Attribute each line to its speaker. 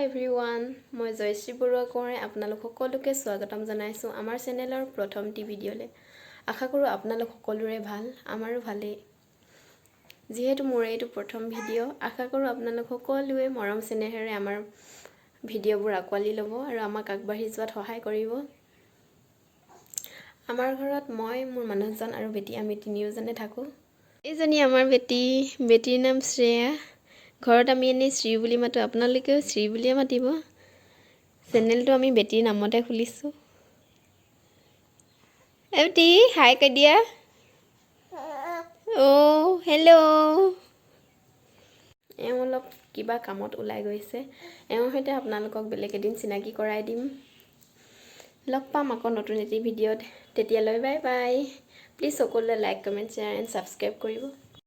Speaker 1: Everyone মই জয়শ্ৰী বৰুৱা কোঁৱৰে আপোনালোক সকলোকে স্বাগতম জনাইছোঁ আমাৰ চেনেলৰ প্ৰথমটি ভিডিঅ'লৈ। আশা কৰোঁ আপোনালোক সকলোৰে ভাল, আমাৰো ভালেই। যিহেতু মোৰ এইটো প্ৰথম ভিডিঅ', আশা কৰোঁ আপোনালোক সকলোৱে মৰম চেনেহেৰে আমাৰ ভিডিঅ'বোৰ আঁকোৱালি ল'ব আৰু আমাক আগবাঢ়ি যোৱাত সহায় কৰিব। আমাৰ ঘৰত মই, মোৰ মানুহজন আৰু বেটি, আমি তিনিওজনে থাকোঁ। এইজনী আমাৰ বেটিৰ নাম শ্ৰেয়া। ঘৰত আমি এনেই শ্ৰী বুলি মাতোঁ, আপোনালোকেও শ্ৰী বুলিয়ে মাতিব। চেনেলটো আমি বেটিৰ নামতে খুলিছোঁ। বেটি হাই কৈ দিয়া। অ' হেল্ল'। এওঁ অলপ কিবা কামত ওলাই গৈছে। এওঁৰ সৈতে আপোনালোকক বেলেগ এদিন চিনাকি কৰাই দিম। লগ পাম আকৌ নতুন এটি ভিডিঅ'ত। তেতিয়ালৈ বাই বাই। প্লিজ সকলোৱে like, comment, share and subscribe কৰিব।